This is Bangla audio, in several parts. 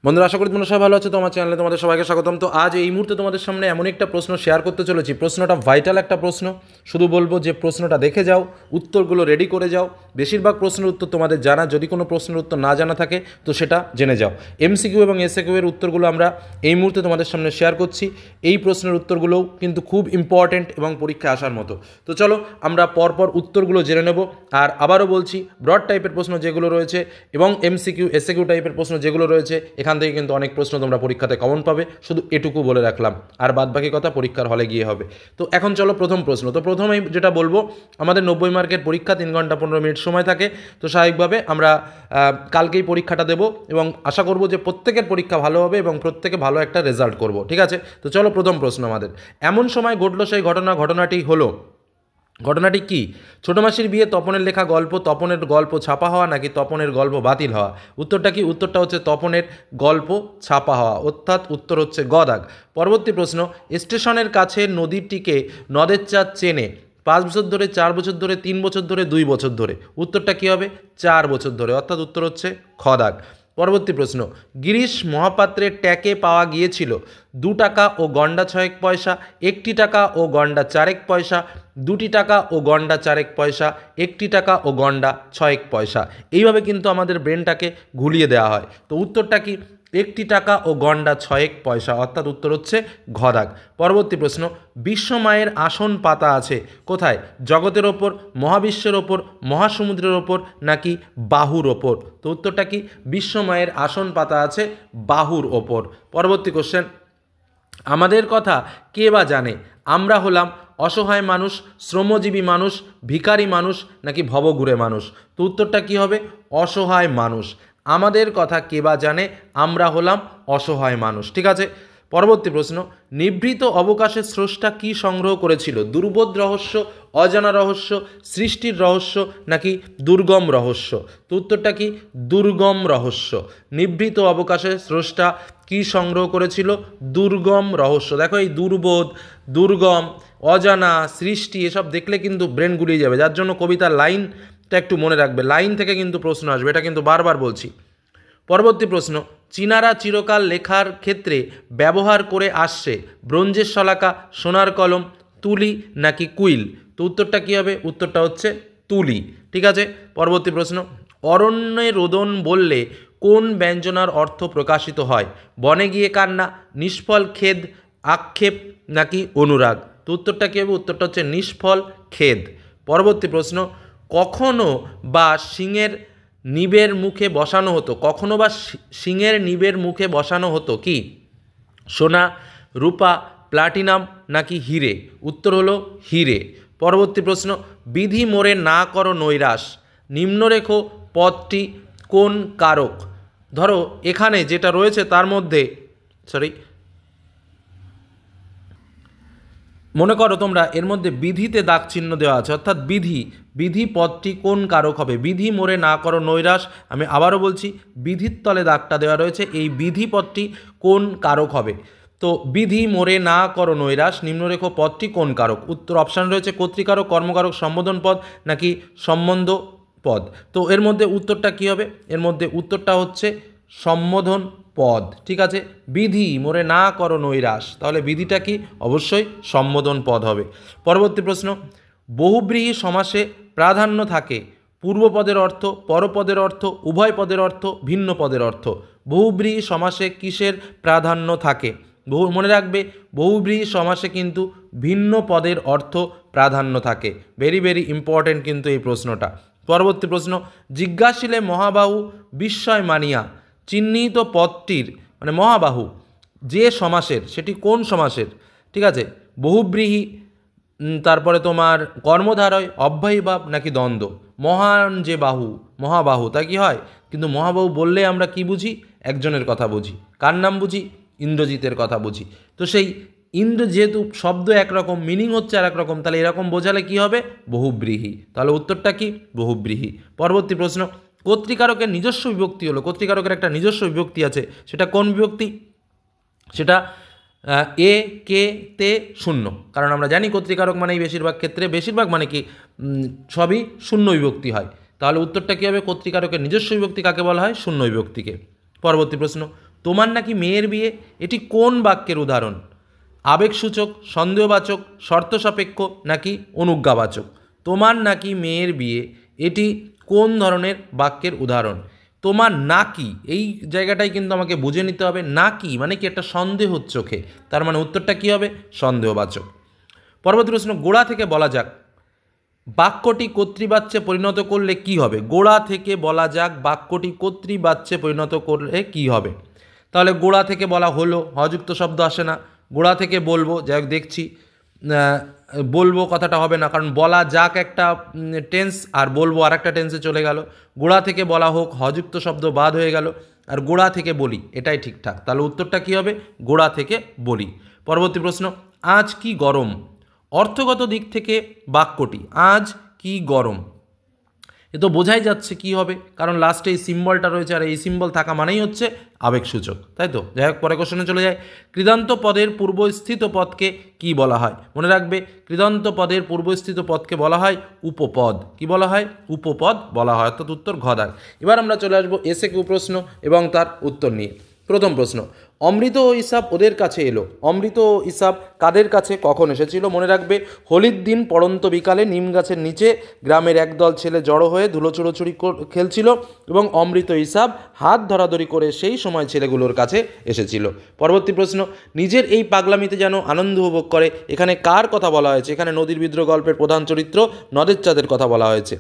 বন্ধুরা, আশা করি তোমরা সবাই ভালো আছো। তোমার চ্যানেলে তোমাদের সবাইকে স্বাগতম। তো আজ এই মুহূর্তে তোমাদের সামনে এমন একটা প্রশ্ন শেয়ার করতে চলেছি। প্রশ্নটা ভাইটাল একটা প্রশ্ন। শুধু বলবো যে প্রশ্নটা দেখে যাও, উত্তরগুলো রেডি করে যাও। বেশিরভাগ প্রশ্নের উত্তর তোমাদের জানা, যদি কোনো প্রশ্নের উত্তর না জানা থাকে তো সেটা জেনে যাও। এমসিকিউ এবং এসএকিউ এর উত্তরগুলো আমরা এই মুহূর্তে তোমাদের সামনে শেয়ার করছি। এই প্রশ্নের উত্তরগুলোও কিন্তু খুব ইম্পর্ট্যান্ট এবং পরীক্ষায় আসার মতো। তো চলো আমরা পরপর উত্তরগুলো জেনে নেব। আর আবারও বলছি, ব্রড টাইপের প্রশ্ন যেগুলো রয়েছে এবং এমসিকিউ এসএকিউ টাইপের প্রশ্ন যেগুলো রয়েছে, এখান থেকে কিন্তু অনেক প্রশ্ন তোমরা পরীক্ষাতে কমন পাবে। শুধু এটুকু বলে রাখলাম, আর বাদবাকি কথা পরীক্ষার হলে গিয়ে হবে। তো এখন চলো প্রথম প্রশ্ন। তো প্রথমেই যেটা বলবো, আমাদের 90 মার্কের পরীক্ষা, 3 ঘন্টা 15 মিনিট সময় থাকে। তো স্বাভাবিকভাবে আমরা কালকেই পরীক্ষাটা দেবো এবং আশা করব যে প্রত্যেকের পরীক্ষা ভালো হবে এবং প্রত্যেকে ভালো একটা রেজাল্ট করব। ঠিক আছে? তো চলো প্রথম প্রশ্ন আমাদের, এমন সময় ঘটলো সেই ঘটনাটি হলো। ঘটনাটি কি? ছোটো মাসির বিয়ে, তপনের লেখা গল্প, তপনের গল্প ছাপা হওয়া নাকি তপনের গল্প বাতিল হওয়া? উত্তরটা কি? উত্তরটা হচ্ছে তপনের গল্প ছাপা হওয়া, অর্থাৎ উত্তর হচ্ছে গ দাগ। পরবর্তী প্রশ্ন, স্টেশনের কাছে নদীটিকে নদের চাঁদ চেনে 5 বছর ধরে, 4 বছর ধরে, 3 বছর ধরে, 2 বছর ধরে? উত্তরটা কী হবে? 4 বছর ধরে, অর্থাৎ উত্তর হচ্ছে খ দাগ। পরবর্তী প্রশ্ন, গিরিশ মহাপাত্রের ট্যাকে পাওয়া গিয়েছিল 2 টাকা ও গন্ডা 6 পয়সা, 1 টাকা ও গন্ডা 4 পয়সা, 2 টাকা ও গন্ডা 4 পয়সা, 1 টাকা ও গন্ডা 6 পয়সা। এইভাবে কিন্তু আমাদের ব্রেনটাকে ঘুলিয়ে দেওয়া হয়। তো উত্তরটা কি? 1 টাকা ও গন্ডা 6 পয়সা, অর্থাৎ উত্তর হচ্ছে ঘ দাগ। পরবর্তী প্রশ্ন, বিশ্বমায়ের আসন পাতা আছে কোথায়? জগতের ওপর, মহাবিশ্বের ওপর, মহাসমুদ্রের ওপর নাকি বাহুর ওপর? তো উত্তরটা কি? বিশ্বমায়ের আসন পাতা আছে বাহুর ওপর। পরবর্তী কোশ্চেন, আমাদের কথা কে বা জানে? আমরা হলাম অসহায় মানুষ, শ্রমজীবী মানুষ, ভিখারি মানুষ নাকি ভবঘুরে মানুষ? তো উত্তরটা কী হবে? অসহায় মানুষ। আমাদের কথা কে বা জানে? আমরা হলাম অসহায় মানুষ। ঠিক আছে? পরবর্তী প্রশ্ন, নিভৃত অবকাশের স্রষ্টা কি সংগ্রহ করেছিল? দুর্বোধ রহস্য, অজানা রহস্য, সৃষ্টির রহস্য নাকি দুর্গম রহস্য? তো উত্তরটা কি? দুর্গম রহস্য। নিভৃত অবকাশের স্রষ্টা কি সংগ্রহ করেছিল? দুর্গম রহস্য। দেখো, এই দুর্বোধ, দুর্গম, অজানা, সৃষ্টি এসব দেখলে কিন্তু ব্রেন গুলিয়ে যাবে। যার জন্য কবিতার লাইনটা একটু মনে রাখবে, লাইন থেকে কিন্তু প্রশ্ন আসবে, এটা কিন্তু বারবার বলছি। পরবর্তী প্রশ্ন, চীনারা চিরকাল লেখার ক্ষেত্রে ব্যবহার করে আসছে ব্রোঞ্জের শলাকা, সোনার কলম, তুলি নাকি কুইল? তো উত্তরটা কী হবে? উত্তরটা হচ্ছে তুলি। ঠিক আছে? পরবর্তী প্রশ্ন, অরণ্যে রোদন বললে কোন ব্যঞ্জনার অর্থ প্রকাশিত হয়? বনে গিয়ে কান্না, নিষ্ফল খেদ, আক্ষেপ নাকি অনুরাগ? তো উত্তরটা কী হবে? উত্তরটা হচ্ছে নিষ্ফল খেদ। পরবর্তী প্রশ্ন, কখনো বা সিংহের নিবের মুখে বসানো হতো, কখনো বা সিংহের নিবের মুখে বসানো হতো কি? সোনা, রূপা, প্লাটিনাম নাকি হিরে? উত্তর হলো হিরে। পরবর্তী প্রশ্ন, বিধি মোরে না করো নৈরাশ, নিম্নরেখ পদটি কোন কারক? ধরো এখানে যেটা রয়েছে তার মধ্যে, মনে করো তোমরা এর মধ্যে বিধিতে দাগ চিহ্ন দেওয়া আছে, অর্থাৎ বিধি পদটি কোন কারক হবে? বিধি মোরে না করো নৈরাশ, আমি আবারও বলছি, বিধির তলে দাগটা দেওয়া রয়েছে, এই বিধি পদটি কোন কারক হবে? তো বিধি মোরে না করো নৈরাশ, নিম্নরেখ পদটি কোন কারক? উত্তর অপশান রয়েছে কর্তৃকারক, কর্মকারক, সম্বোধন পদ নাকি সম্বন্ধ পদ। তো এর মধ্যে উত্তরটা কী হবে? এর মধ্যে উত্তরটা হচ্ছে সম্বোধন পদ। ঠিক আছে? বিধি মোরে না করো নৈরাশ, তাহলে বিধিটা কি? অবশ্যই সম্বোধন পদ হবে। পরবর্তী প্রশ্ন, বহুব্রীহি সমাসে প্রাধান্য থাকে পূর্বপদের অর্থ, পরপদের অর্থ, উভয় পদের অর্থ, ভিন্ন পদের অর্থ? বহুব্রীহি সমাসে কিসের প্রাধান্য থাকে? মনে রাখবে, বহুব্রীহি সমাসে কিন্তু ভিন্ন পদের অর্থ প্রাধান্য থাকে। ভেরি ভেরি ইম্পর্টেন্ট কিন্তু এই প্রশ্নটা। পরবর্তী প্রশ্ন, জিজ্ঞাসিলে মহাবাহু বিস্ময় মানিয়া চিহ্নিত পদটির মানে মহাবাহু যে সমাসের, সেটি কোন সমাসের? ঠিক আছে? বহুব্রীহি, তারপরে তোমার কর্মধারয়, অব্যয়ীভাব নাকি দ্বন্দ্ব? মহান যে বাহু, মহাবাহু, তা কি হয়? কিন্তু মহাবাহু বললে আমরা কি বুঝি? একজনের কথা বুঝি। কার নাম বুঝি? ইন্দ্রজিতের কথা বুঝি। তো সেই ইন্দ্র, যেহেতু শব্দ একরকম, মিনিং হচ্ছে আর একরকম, তাহলে এরকম বোঝালে কি হবে? বহুব্রীহি। তাহলে উত্তরটা কি? বহুব্রীহি। পরবর্তী প্রশ্ন, কর্তৃকারকের নিজস্ব বিভক্তি হলো, কর্তৃকারকের একটা নিজস্ব বিভক্তি আছে, সেটা কোন বিভক্তি? সেটা এ কে তে শূন্য, কারণ আমরা জানি কর্তৃকারক মানেই বেশিরভাগ ক্ষেত্রে, বেশিরভাগ মানে কি সবই শূন্য বিভক্তি হয়। তাহলে উত্তরটা কী হবে? কর্তৃকারকের নিজস্ব বিভক্তি কাকে বলা হয়? শূন্য বিভক্তিকে। পরবর্তী প্রশ্ন, তোমার নাকি মেয়ের বিয়ে, এটি কোন বাক্যের উদাহরণ? আবেগসূচক, সন্দেহবাচক, শর্ত সাপেক্ষ নাকি অনুজ্ঞাবাচক? তোমার নাকি মেয়ের বিয়ে, এটি কোন ধরনের বাক্যের উদাহরণ? তোমার নাকি, এই জায়গাটাই কিন্তু আমাকে বুঝে নিতে হবে। নাকি মানে কি একটা সন্দেহ চোখে, তার মানে উত্তরটা কী হবে? সন্দেহবাচক। পরবর্তী প্রশ্ন, গোড়া থেকে বলা যাক বাক্যটি কর্তৃবাচ্যে পরিণত করলে কি হবে? গোড়া থেকে বলা যাক বাক্যটি কর্তৃবাচ্যে পরিণত করলে কি হবে? তাহলে গোড়া থেকে বলা হলো, হযুক্ত শব্দ আসে না। গোড়া থেকে বলবো, যাই হোক দেখছি বলবো কথাটা হবে না, কারণ বলা যাক একটা টেন্স আর বলবো আর একটা টেন্সে চলে গেল। গোড়া থেকে বলা হোক, হযুক্ত শব্দ বাদ হয়ে গেল, আর গোড়া থেকে বলি, এটাই ঠিকঠাক। তাহলে উত্তরটা কী হবে? গোড়া থেকে বলি। পরবর্তী প্রশ্ন, আজ কি গরম? অর্থগত দিক থেকে বাক্যটি আজ কি গরম, এ তো বোঝাই যাচ্ছে কি হবে, কারণ লাস্টে এই সিম্বলটা রয়েছে, আর এই সিম্বল থাকা মানেই হচ্ছে আবেগসূচক, তাই তো? যাই হোক, পরে কোশ্চেনে চলে যায়। কৃদান্ত পদের পূর্বস্থিত পদকে কি বলা হয়? মনে রাখবে, কৃদান্ত পদের পূর্বস্থিত পদকে বলা হয় উপপদ। কি বলা হয়? উপপদ বলা হয়, অর্থাৎ উত্তর ঘ দাগ। এবার আমরা চলে আসবো এসে কিউ প্রশ্ন এবং তার উত্তর নিয়ে। প্রথম প্রশ্ন, অমৃত ও ইসাব ওদের কাছে এলো। অমৃত ও ইসাব কাদের কাছে কখন এসেছিল? মনে রাখবে, হোলির দিন পড়ন্ত বিকালে নিম গাছের নিচে গ্রামের একদল ছেলে জড়ো হয়ে ধুলো চুরোচুরি খেলছিল এবং অমৃত ইসাব হাত ধরাধরি করে সেই সময় ছেলেগুলোর কাছে এসেছিল। পরবর্তী প্রশ্ন, নিজের এই পাগলামিতে যেন আনন্দ উপভোগ করে, এখানে কার কথা বলা হয়েছে? এখানে নদীর বিদ্রোহ গল্পের প্রধান চরিত্র নদের চাঁদের কথা বলা হয়েছে।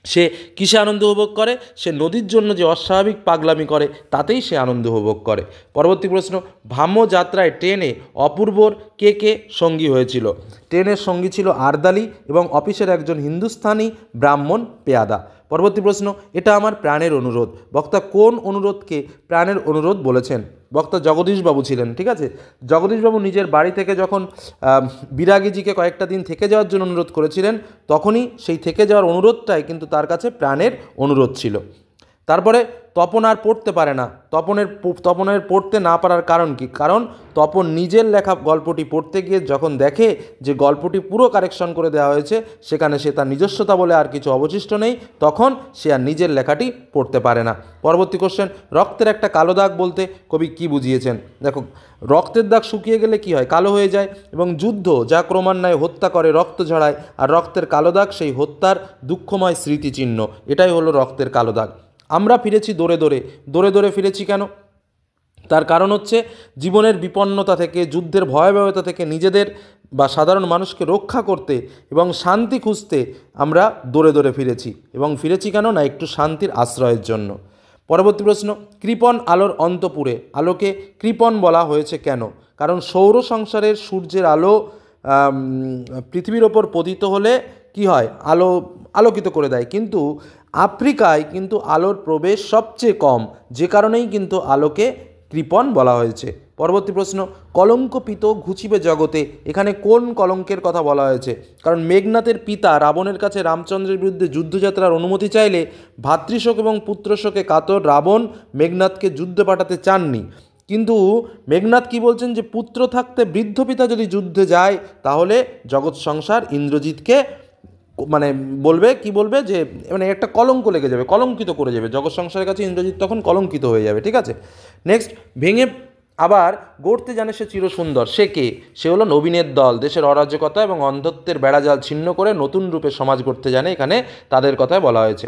সে কিসে আনন্দ উপভোগ করে? সে নদীর জন্য যে অস্বাভাবিক পাগলামি করে তাতেই সে আনন্দ উপভোগ করে। পরবর্তী প্রশ্ন, ভ্রাম্য যাত্রায় ট্রেনে অপূর্বর কে কে সঙ্গী হয়েছিল? ট্রেনের সঙ্গী ছিল আরদালি এবং অফিসের একজন হিন্দুস্তানি ব্রাহ্মণ পেয়াদা। পরবর্তী প্রশ্ন, এটা আমার প্রাণের অনুরোধ। বক্তা কোন অনুরোধকে প্রাণের অনুরোধ বলেছেন? বক্তা জগদীশবাবু ছিলেন, ঠিক আছে? জগদীশবাবু নিজের বাড়ি থেকে যখন বিরাগীজিকে কয়েকটা দিন থেকে যাওয়ার জন্য অনুরোধ করেছিলেন, তখনই সেই থেকে যাওয়ার অনুরোধটাই কিন্তু তার কাছে প্রাণের অনুরোধ ছিল। তারপরে তপন আর পড়তে পারে না। তপনের পড়তে না পারার কারণ কি? কারণ তপন নিজের লেখা গল্পটি পড়তে গিয়ে যখন দেখে যে গল্পটি পুরো কারেকশন করে দেওয়া হয়েছে, সেখানে সে তার নিজস্বতা বলে আর কিছু অবশিষ্ট নেই, তখন সে আর নিজের লেখাটি পড়তে পারে না। পরবর্তী কোশ্চেন, রক্তের একটা কালো দাগ বলতে কবি কি বুঝিয়েছেন? দেখো, রক্তের দাগ শুকিয়ে গেলে কি হয়? কালো হয়ে যায়। এবং যুদ্ধ যা ক্রমান্বয়ে হত্যা করে রক্ত ঝরায়, আর রক্তের কালো দাগ সেই হত্যার দুঃখময় স্মৃতিচিহ্ন, এটাই হলো রক্তের কালো দাগ। আমরা ফিরেছি দৌড়ে দৌড়ে। দৌড়ে দৌড়ে ফিরেছি কেন? তার কারণ হচ্ছে জীবনের বিপন্নতা থেকে, যুদ্ধের ভয়াবহতা থেকে নিজেদের বা সাধারণ মানুষকে রক্ষা করতে এবং শান্তি খুঁজতে আমরা দৌড়ে দৌড়ে ফিরেছি। এবং ফিরেছি কেন? না একটু শান্তির আশ্রয়ের জন্য। পরবর্তী প্রশ্ন, কৃপণ আলোর অন্তপুরে আলোকে কৃপণ বলা হয়েছে কেন? কারণ সৌর সংসারের সূর্যের আলো পৃথিবীর ওপর পতিত হলে কি হয়? আলোকিত করে দেয়, কিন্তু আফ্রিকায় কিন্তু আলোর প্রবেশ সবচেয়ে কম, যে কারণেই কিন্তু আলোকে কৃপণ বলা হয়েছে। পরবর্তী প্রশ্ন, কলঙ্কপিত ঘুচিবে জগতে, এখানে কোন কলঙ্কের কথা বলা হয়েছে? কারণ মেঘনাথের পিতা রাবণের কাছে রামচন্দ্রের বিরুদ্ধে যুদ্ধযাত্রার অনুমতি চাইলে ভাতৃশোক এবং পুত্রশোকে কাতর রাবণ মেঘনাথকে যুদ্ধে পাঠাতে চাননি। কিন্তু মেঘনাথ কি বলছেন? যে পুত্র থাকতে বৃদ্ধ পিতা যদি যুদ্ধে যায়, তাহলে জগৎ সংসার ইন্দ্রজিৎকে মানে বলবে, কি বলবে, যে মানে একটা কলঙ্ক লেগে যাবে, কলঙ্কিত করে যাবে জগৎ সংসারের কাছে, ইন্দ্রজিৎ তখন কলঙ্কিত হয়ে যাবে, ঠিক আছে? নেক্সট, ভেঙে আবার গড়তে জানে সে চিরসুন্দর, সে কে? সে হলো নবীনের দল। দেশের অরাজকতা এবং অন্ধত্বের বেড়াজাল ছিন্ন করে নতুন রূপে সমাজ গড়তে জানে, এখানে তাদের কথাই বলা হয়েছে।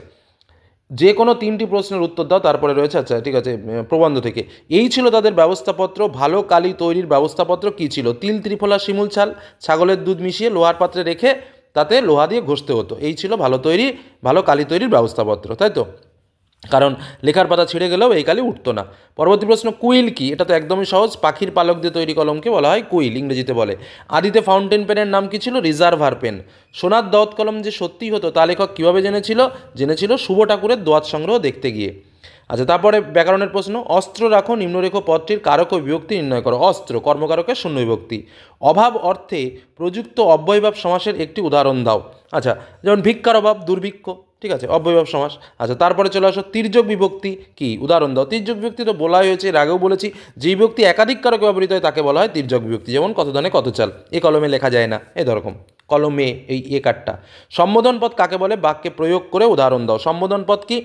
যে কোনো তিনটি প্রশ্নের উত্তর দাও, তারপরে রয়েছে, আচ্ছা ঠিক আছে, প্রবন্ধ থেকে। এই ছিল তাদের ব্যবস্থাপত্র। ভালো কালি তৈরির ব্যবস্থাপত্র কী ছিল? তিল, ত্রিফলা, শিমুল ছাল, ছাগলের দুধ মিশিয়ে লোহার পাত্রে রেখে তাতে লোহা দিয়ে ঘষতে হতো। এই ছিল ভালো কালি তৈরির ব্যবস্থাপত্র, তাই তো? কারণ লেখার পাতা ছিঁড়ে গেলেও এই কালি উঠতো না। পরবর্তী প্রশ্ন, কুইল কি? এটা তো একদমই সহজ। পাখির পালক দিয়ে তৈরি কলমকে বলা হয় কুইল, ইংরেজিতে বলে। আদিতে ফাউন্টেন পেনের নাম কি ছিল? Reservoir pen. সোনার দোয়াত কলম যে সত্যিই হতো তা লেখক কীভাবে জেনেছিল শুভ ঠাকুরের দোয়াত সংগ্রহ দেখতে গিয়ে। আচ্ছা, তারপরে ব্যাকরণের প্রশ্ন, অস্ত্র রাখো, নিম্নরেখ পদটির কারক ও বিভক্তি নির্ণয় করো। অস্ত্র কর্মকারকের শূন্য বিভক্তি। অভাব অর্থে প্রযুক্ত অব্যয়ভাব সমাসের একটি উদাহরণ দাও। আচ্ছা, যেমন ভিক্ষার অভাব, দুর্ভিক্ষ, ঠিক আছে, অব্যয়ভাব সমাস। আচ্ছা, তারপরে চলে আসো, তির্যক বিভক্তি কি? উদাহরণ দাও। তির্যক বিভক্তি তো বলাই হয়েছে, এর আগেও বলেছি, যে বিভক্তি একাধিক কারকে ব্যবহৃত হয় তাকে বলা হয় তির্যক বিভক্তি। যেমন কত ধানে কত চাল, এ কলমে লেখা যায় না, এরকম কলমে এই এ কাটটা। সম্বোধন পদ কাকে বলে? বাক্যে প্রয়োগ করে উদাহরণ দাও। সম্বোধন পদ কি?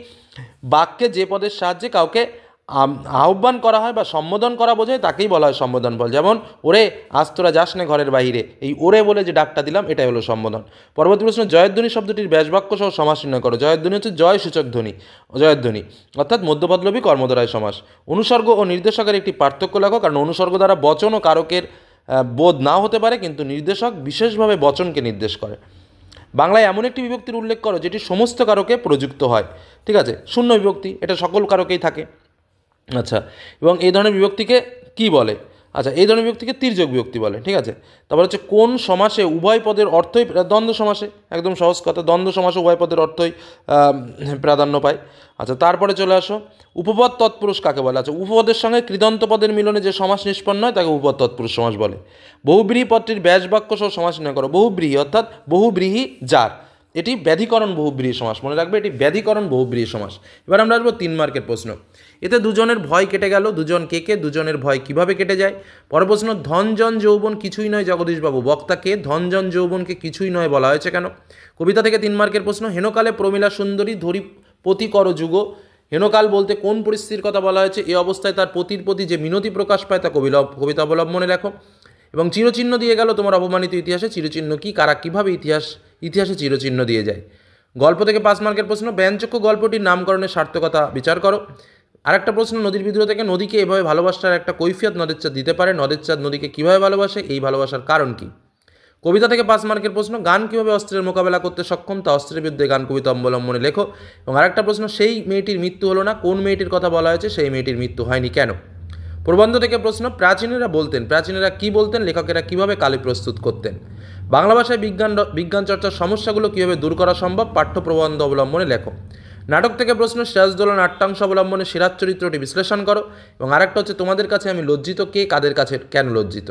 বাক্যে যে পদের সাহায্যে কাউকে আহ্বান করা হয় বা সম্বোধন করা বোঝায় তাকেই বলা হয় সম্বোধন বল। যেমন ওরে আজ তোরা যাস নে ঘরের বাইরে, এই ওরে বলে যে ডাকটা দিলাম এটাই হলো সম্বোধন। পরবর্তী প্রশ্ন, জয়ধ্বনি শব্দটির ব্যাসবাক্য সহ সমাস নির্ণয় করো। জয়ধ্বনি হচ্ছে জয় সূচক ধ্বনি, জয়ধ্বনি অর্থাৎ মধ্যপদলোপী কর্মদ্বারায় সমাস। অনুসর্গ ও নির্দেশকের একটি পার্থক্য লেখো, কারণ অনুসর্গ দ্বারা বচন ও কারকের বোধ নাও হতে পারে, কিন্তু নির্দেশক বিশেষভাবে বচনকে নির্দেশ করে। বাংলায় এমন একটি বিভক্তির উল্লেখ করো যেটি সমস্ত কারকে প্রযুক্ত হয়। ঠিক আছে, শূন্য বিভক্তি, এটা সকল কারকেই থাকে। আচ্ছা, এবং এই ধরনের বিভক্তিকে কি বলে? আচ্ছা, এই ধরনের বিভক্তিকে তির্যক বিভক্তি বলে। ঠিক আছে, তারপর হচ্ছে কোন সমাসে উভয় পদের অর্থই, দ্বন্দ্ব সমাসে, একদম সহজ কথা, দ্বন্দ্ব সমাসে উভয় পদের অর্থই প্রাধান্য পায়। আচ্ছা, তারপরে চলে আসো, উপপদ তৎপুরুষ কাকে বলে? আচ্ছা, উপপদের সঙ্গে কৃদন্ত পদের মিলনে যে সমাস নিষ্পন্ন হয় তাকে উপপদ তৎপুরুষ সমাস বলে। বহুব্রীহি পদটির ব্যাস বাক্য সহ সমাস নির্ণয় করো। বহুব্রীহি অর্থাৎ বহুব্রীহি যার, এটি ব্যাধিকরণ বহুব্রীহি সমাস, মনে রাখবে এটি ব্যাধিকরণ বহুব্রীহি সমাস। এবার আমরা আসবো 3 মার্কের প্রশ্ন। এতে দুজনের ভয় কেটে গেল, দুজন কে কে, দুজনের ভয় কিভাবে কেটে যায়? পরের প্রশ্ন, ধনজন যৌবন কিছুই নয় জগদীশবাবু, বক্তা কে? ধনজন যৌবনকে কিছুই নয় বলা হয়েছে কেন? কবিতা থেকে 3 মার্কের প্রশ্ন। হেনকালে প্রমীলা সুন্দরী ধরি পতি কর যুগ, হেনকাল বলতে কোন পরিস্থিতির কথা বলা হয়েছে? এই অবস্থায় তার পতির প্রতি যে মিনতি প্রকাশ পায় তা কবিতা অবলম্বনে লেখো। এবং চিরচিহ্ন দিয়ে গেল তোমার অপমানিত ইতিহাসে, চিরচিহ্ন কি, কারা কীভাবে ইতিহাসে চিরচিহ্ন দিয়ে যায়? গল্প থেকে 5 মার্কের প্রশ্ন। ব্যঞ্জক গল্পটির নামকরণের সার্থকতা বিচার করো। আরেকটা প্রশ্ন, নদীর বিদ্রোহ থেকে, নদীকে এভাবে ভালোবাসার একটা কৈফিয়ত নদের চাঁদ দিতে পারে, নদের চাঁদ নদীকে কীভাবে ভালোবাসে, এই ভালোবাসার কারণ কী? কবিতা থেকে 5 মার্কের প্রশ্ন। গান কীভাবে অস্ত্রের মোকাবেলা করতে সক্ষম, তা অস্ত্রের বিরুদ্ধে গান কবিতা অবলম্বনে লেখো। এবং আরেকটা প্রশ্ন, সেই মেয়েটির মৃত্যু হলো না, কোন মেয়েটির কথা বলা হয়েছে, সেই মেয়েটির মৃত্যু হয়নি কেন? প্রবন্ধ থেকে প্রশ্ন। প্রাচীনেরা কি বলতেন, লেখকেরা কীভাবে কালি প্রস্তুত করতেন? বাংলা ভাষায় বিজ্ঞান চর্চার সমস্যাগুলো কীভাবে দূর করা সম্ভব, পাঠ্য প্রবন্ধ অবলম্বনে লেখো। নাটক থেকে প্রশ্ন। সিরাজদৌল্লা নাট্যাংশ অবলম্বনে সিরাজ চরিত্রটি বিশ্লেষণ করো। এবং আরেকটা হচ্ছে, তোমাদের কাছে আমি লজ্জিত, কে কাদের কাছে কেন লজ্জিত?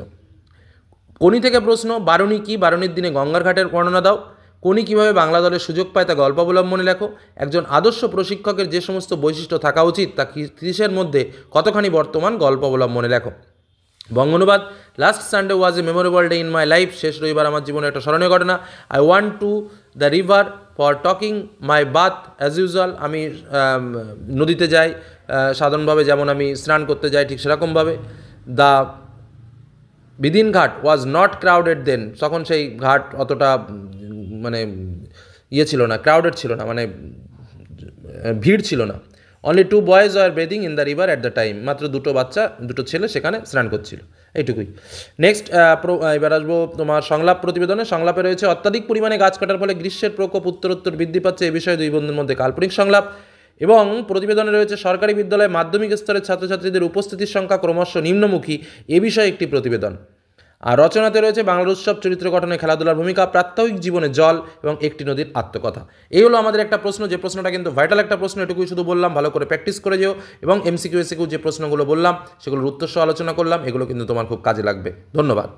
কোনি থেকে প্রশ্ন। বারুণী কি, বারুণীর দিনে গঙ্গার ঘাটের বর্ণনা দাও। কোনি কীভাবে বাংলা দলের সুযোগ পায় তা গল্প অবলম্বনে লেখো। একজন আদর্শ প্রশিক্ষকের যে সমস্ত বৈশিষ্ট্য থাকা উচিত তা ত্রিশের মধ্যে কতখানি বর্তমান, গল্প অবলম্বনে লেখো। বঙ্গানুবাদ। Last Sunday was a memorable day in my life, শেষ রবিবার আমার জীবনে একটা স্মরণীয় ঘটনা। I want to the river for taking my bath as usual, আমি নদীতে যাই সাধারণভাবে, যেমন আমি স্নান করতে যাই ঠিক সেরকমভাবে। দ্য বিদিন ঘাট ওয়াজ নট ক্রাউডেড দেন, তখন সেই ঘাট অতটা মানে ছিল না, ক্রাউডেড ছিল না, মানে ভিড় ছিল না। অনলি 2 বয়েজ আর bathing in the river at the time, মাত্র দুটো ছেলে সেখানে স্নান করছিল, এইটুকুই। নেক্সট এবার আসবো তোমার সংলাপ প্রতিবেদনে। সংলাপে রয়েছে, অত্যাধিক পরিমাণে গাছ কাটার ফলে গ্রীষ্মের প্রকোপ উত্তরোত্তর বৃদ্ধি পাচ্ছে, এ বিষয়ে 2 বন্ধুর মধ্যে কাল্পনিক সংলাপ। এবং প্রতিবেদনে রয়েছে, সরকারি বিদ্যালয়ে মাধ্যমিক স্তরের ছাত্রছাত্রীদের উপস্থিতির সংখ্যা ক্রমশ নিম্নমুখী, এ বিষয়ে একটি প্রতিবেদন। আর রচনাতে রয়েছে, বাংলার উৎসব, চরিত্র গঠনে খেলাধুলার ভূমিকা, প্রাত্যহিক জীবনে জল এবং একটি নদীর আত্মকথা। এই হলো আমাদের একটা প্রশ্ন, যে প্রশ্নটা কিন্তু ভাইটাল একটা প্রশ্ন, এটুকুই শুধু বললাম, ভালো করে প্র্যাকটিস করে যেও। এবং এমসিকিউ যে প্রশ্নগুলো বললাম সেগুলোর উত্তর সহ আলোচনা করলাম, এগুলো কিন্তু তোমার খুব কাজে লাগবে। ধন্যবাদ।